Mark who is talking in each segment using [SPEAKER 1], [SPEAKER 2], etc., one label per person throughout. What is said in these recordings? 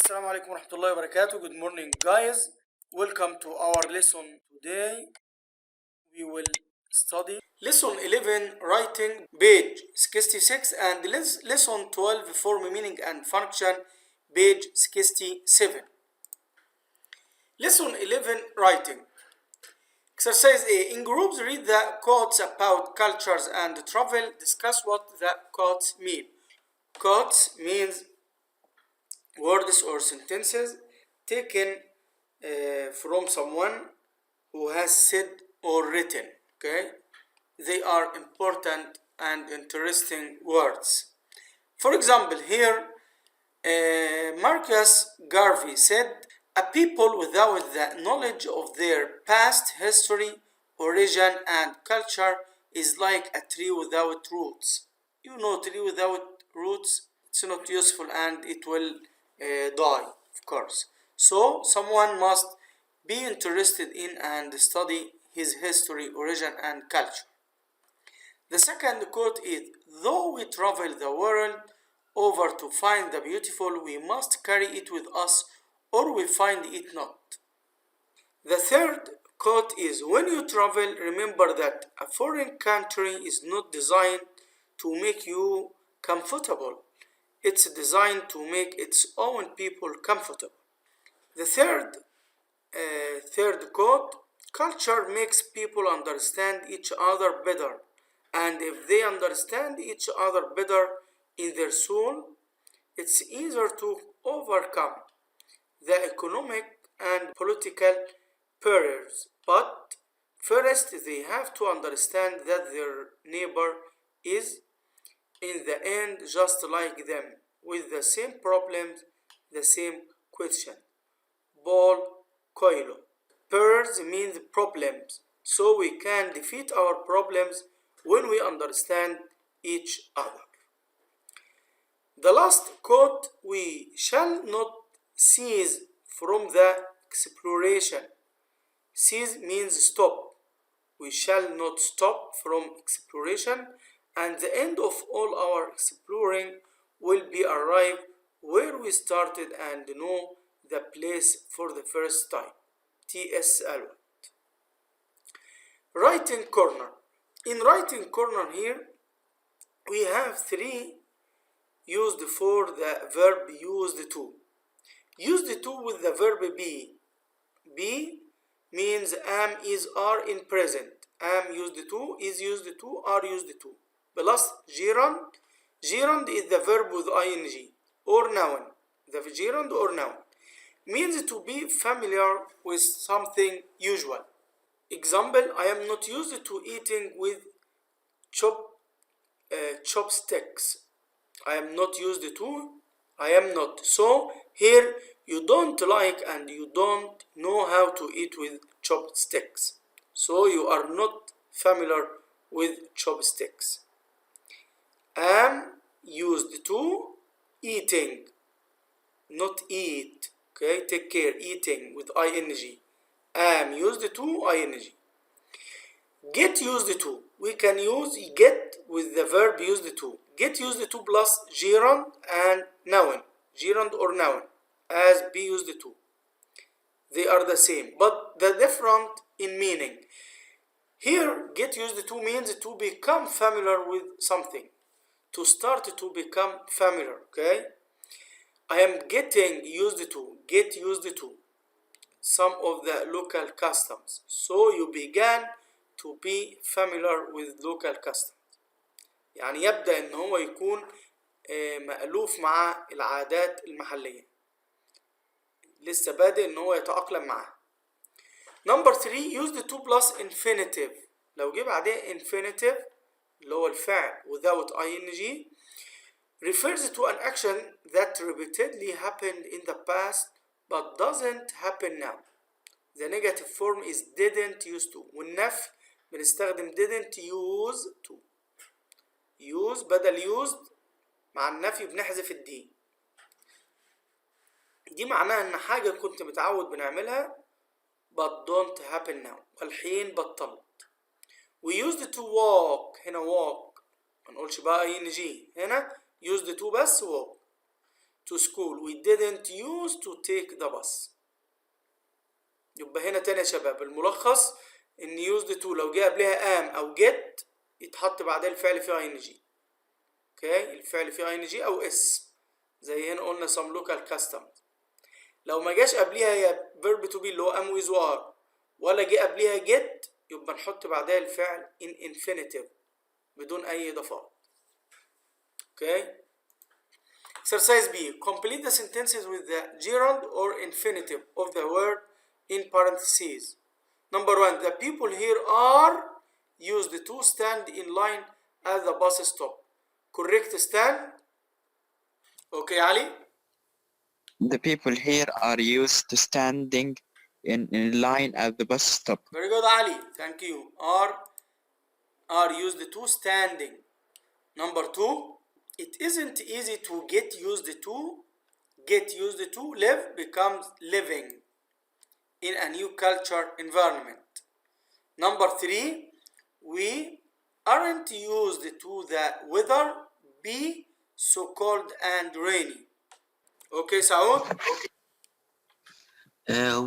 [SPEAKER 1] Assalamu alaikum wa rahmatullahi wa barakatuh. Good morning, guys. Welcome to our lesson today. We will study lesson 11, writing, page 66, and lesson 12, form, meaning, and function, page 67. Lesson 11, writing. Exercise A. In groups, read the quotes about cultures and travel. Discuss what the quotes mean. Quotes means words or sentences taken from someone who has said or written. Okay, they are important and interesting words. For example, here Marcus Garvey said, "A people without the knowledge of their past history, origin, and culture is like a tree without roots." You know, tree without roots, it's not useful and it will die, of course. So someone must be interested in and study his history, origin, and culture. The second quote is, "Though we travel the world over to find the beautiful, we must carry it with us or we find it not." The third quote is, "When you travel, remember that a foreign country is not designed to make you comfortable. It's designed to make its own people comfortable." The third quote, "Culture makes people understand each other better, and if they understand each other better in their soul, it's easier to overcome the economic and political barriers. But first they have to understand that their neighbor is in the end just like them, with the same problems, the same question." Paul Coelho. Barriers means problems, so we can defeat our problems when we understand each other. The last quote, "We shall not cease from the exploration." Cease means stop. We shall not stop from exploration, and the end of all our exploring will be arrive where we started and know the place for the first time. T.S. Eliot. Writing corner. In writing corner here, we have three used for the verb used to. Used to with the verb be. Be means am, is, are in present. Am used to, is used to, are used to. Plus gerund. Gerund is the verb with ing or noun. The gerund or noun means to be familiar with something usual. Example, "I am not used to eating with chopsticks." I am not used to, I am not. So here you don't like and you don't know how to eat with chopsticks. So you are not familiar with chopsticks. Am used to eating, not eat. Okay, take care, eating with ing. Am used to ing. Get used to. We can use get with the verb used to. Get used to plus gerund and noun. Gerund or noun as be used to. They are the same, but the different in meaning. Here, get used to means to become familiar with something. To start to become familiar, okay? I am getting used to, get used to some of the local customs. So you began to be familiar with local customs. يعني يبدأ ان هو يكون مألوف مع العادات المحلية. لسه بادئ ان هو يتأقلم معها. Number 3, used to plus infinitive. لو جه بعدين infinitive اللي هو الفعل without ing refers to an action that repeatedly happened in the past but doesn't happen now. The negative form is didn't used to. والنفي بنستخدم didn't use to. use بدل used، مع النفي بنحذف الدي. دي معناها ان حاجة كنت متعود بنعملها but don't happen now. والحين بطلت. We used to walk. هنا walk ما نقولش بقى ing. هنا used to بس walk. to school. We didn't used to take the bus. يبقى هنا تاني يا شباب الملخص ان used to لو جه قبلها am او get يتحط بعدها الفعل فيه ing. اوكي الفعل فيه ing او اس زي هنا قلنا some local customs. لو ما جاش قبلها يا verb to be اللي هو am with are ولا جه قبلها get يبقى نحط بعدها الفعل in infinitive بدون اي اضافات. اوكي exercise B. Complete the sentences with the gerund or infinitive of the word in parentheses. Number 1. The people here are used to stand in line at the bus stop. Correct stand. Okay, Ali?
[SPEAKER 2] The people here are used to standing in line at the bus stop.
[SPEAKER 1] Very good, Ali. Thank you. Are used to standing. Number 2. It isn't easy to get used to. Get used to live becomes living in a new culture environment. Number 3. We aren't used to the weather be so cold and rainy. Okay, Saud?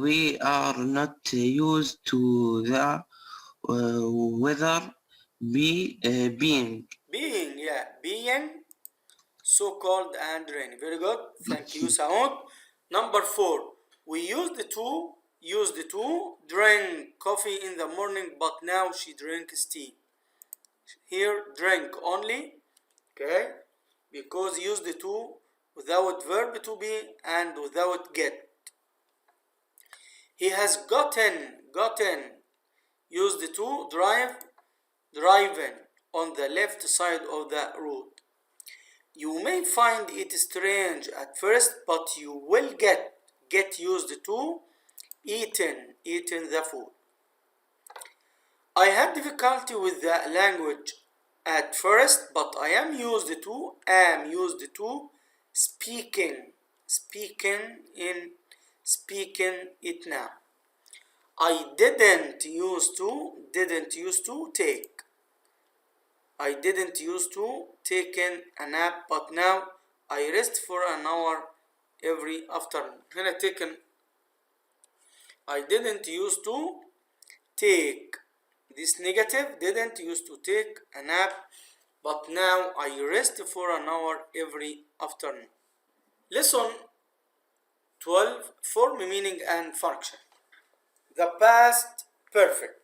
[SPEAKER 2] We are not used to the weather being
[SPEAKER 1] so cold and rainy. Very good. Thank you, Saud. Number 4. We used to drink coffee in the morning, but now she drinks tea. Here, drink only. Okay, because used to without verb to be and without get. He has gotten used to driving on the left side of the road. You may find it strange at first, but you will get used to eating the food. I had difficulty with the language at first, but I am used to speaking it now. I didn't used to take. I didn't used to taking a nap, but now I rest for an hour every afternoon. هنا taken. I didn't used to take. This negative didn't used to take a nap, but now I rest for an hour every afternoon. Lesson 12. Form, meaning and function. The past perfect.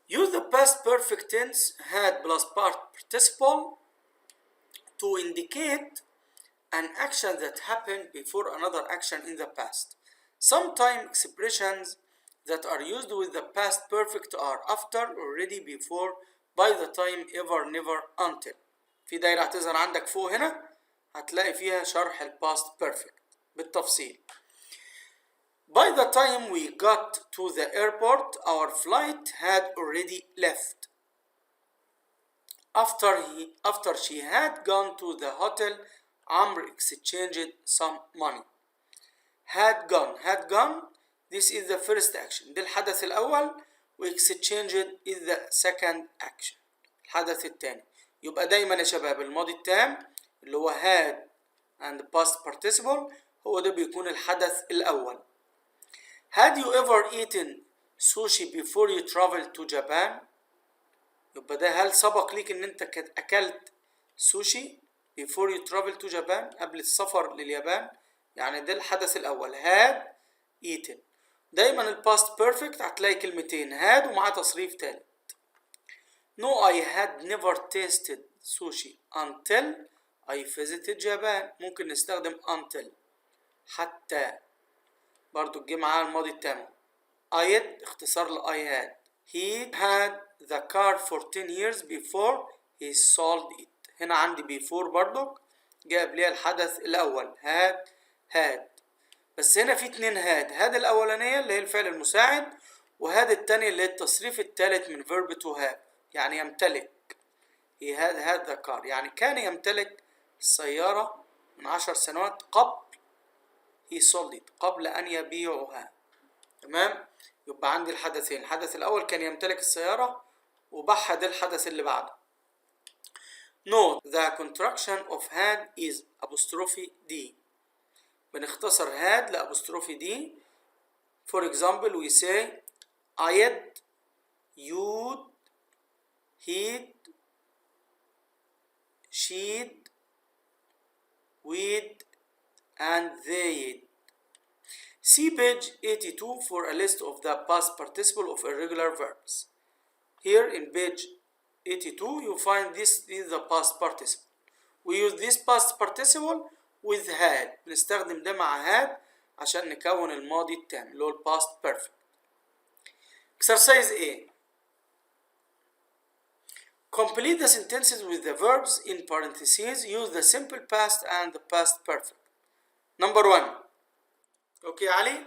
[SPEAKER 1] Use the past perfect tense had plus participle to indicate an action that happened before another action in the past. Sometimes expressions that are used with the past perfect are after, already, before, by the time, ever, never, until. في دايرة هتظهر عندك فوق هنا هتلاقي فيها شرح ال past perfect بالتفصيل. By the time we got to the airport, our flight had already left. After she had gone to the hotel, Amr exchanged some money. Had gone. This is the first action. ده الحدث الأول. واكسشينجد is the second action. الحدث الثاني. يبقى دايما يا شباب الماضي التام اللي هو had and past participle هو ده بيكون الحدث الأول. Had you ever eaten sushi before you traveled to Japan? يبقى ده هل سبق ليك ان انت اكلت سوشي before you traveled to Japan قبل السفر لليابان؟ يعني ده الحدث الاول had eaten. دايما الباست بيرفكت هتلاقي كلمتين had ومعاه تصريف تالت. No, I had never tasted sushi until I visited Japan. ممكن نستخدم until حتى برضو تجي معاه الماضي التام. I اختصار ل I had. He had the car for 10 years before he sold it. هنا عندي before برضو جاء قبلها الحدث الأول had. بس هنا في اتنين had الأولانية اللي هي الفعل المساعد وهاد التانية اللي هي التصريف التالت من verb to have يعني يمتلك. he had the car يعني كان يمتلك السيارة من 10 سنوات قبل he sold it قبل أن يبيعها. تمام؟ يبقى عندي الحدثين. الحدث الأول كان يمتلك السيارة وباعها ده الحدث اللي بعده. Note the contraction of had is apostrophe D. بنختصر had لأبوستروفي D. For example, we say I'd, you'd, he'd, she'd, we'd, and they'd. See page 82 for a list of the past participle of irregular verbs. Here in page 82 you find this is the past participle. We use this past participle with had. بنستخدم ده مع had عشان نكون الماضي التام اللي هو past perfect. Exercise A. Complete the sentences with the verbs in parentheses. Use the simple past and the past perfect. Number 1. Okay, Ali?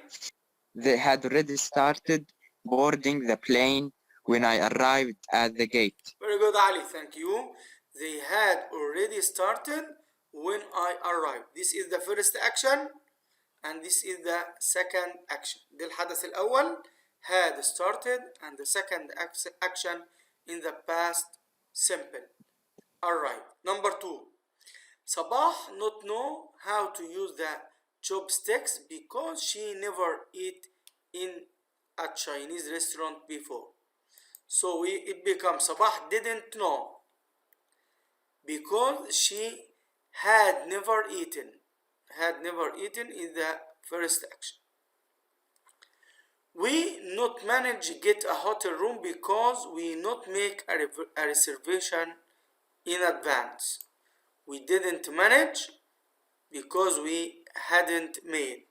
[SPEAKER 2] They had already started boarding the plane when I arrived at the gate.
[SPEAKER 1] Very good, Ali. Thank you. They had already started when I arrived. This is the first action and this is the second action. ده الحدث الأول had started and the second action in the past simple. Arrived. Number 2. Sabah not know how to use the chopsticks because she never eat in a Chinese restaurant before. So it becomes Sabah didn't know because she had never eaten. Had never eaten is the first action. We not manage get a hotel room because we not make a reservation in advance. We didn't manage because we hadn't made.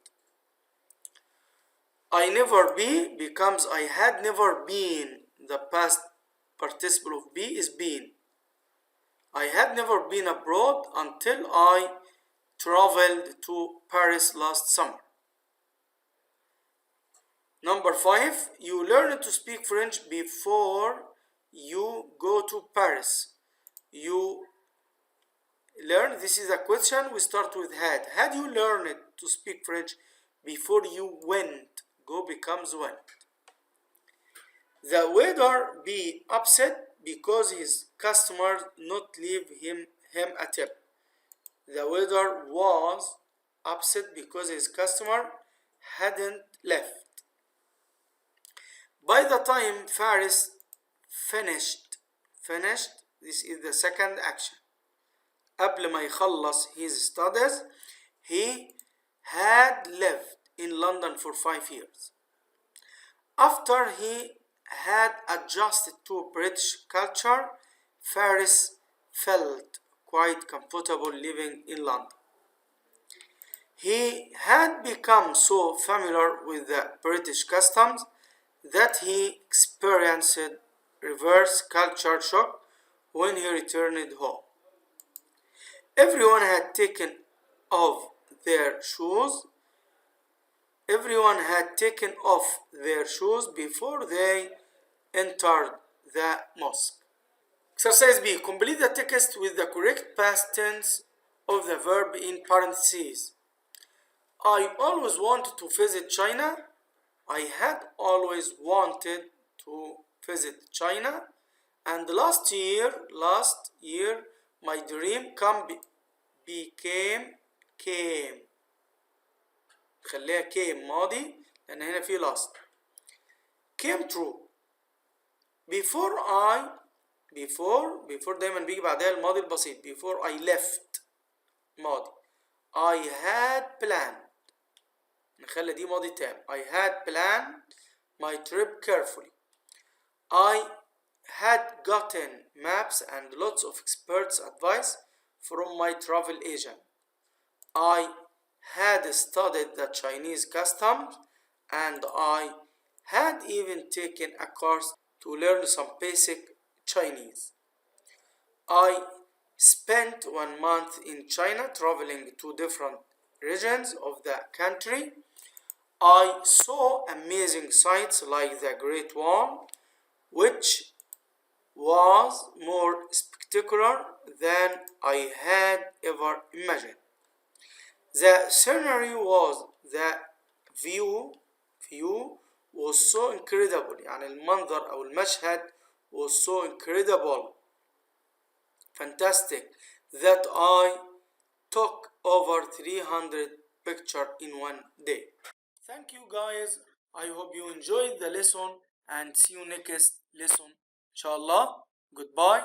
[SPEAKER 1] I never be becomes I had never been. The past participle of be is been. I had never been abroad until I traveled to Paris last summer. Number 5. You learn to speak French before you go to Paris. You learn, this is a question, we start with had. Had you learned to speak French before you went? Go becomes went. The waiter be upset because his customers not leave him a tip. The waiter was upset because his customer hadn't left. By the time Faris finished, this is the second action. قبل ما يخلص his studies, he had lived in London for 5 years. After he had adjusted to British culture, Faris felt quite comfortable living in London. He had become so familiar with the British customs that he experienced reverse culture shock when he returned home. Everyone had taken off their shoes. Everyone had taken off their shoes before they entered the mosque. Exercise B. Complete the text with the correct past tense of the verb in parentheses. I always wanted to visit China. I had always wanted to visit China. And last year, my dream came. خليها came ماضي لأن هنا في last. Came true. Before دايما بيجي بعدها الماضي البسيط. Before I left ماضي. I had planned. نخلي دي ماضي تام. I had planned my trip carefully. I had gotten maps and lots of experts' advice from my travel agent. I had studied the Chinese customs and I had even taken a course to learn some basic Chinese. I spent 1 month in China traveling to different regions of the country. I saw amazing sights like the Great Wall, which was more spectacular than I had ever imagined. The scenery was the view was so incredible. يعني المنظر أو المشهد was so incredible. fantastic that I took over 300 pictures in one day. Thank you guys. I hope you enjoyed the lesson and see you next lesson. Inshallah. Goodbye.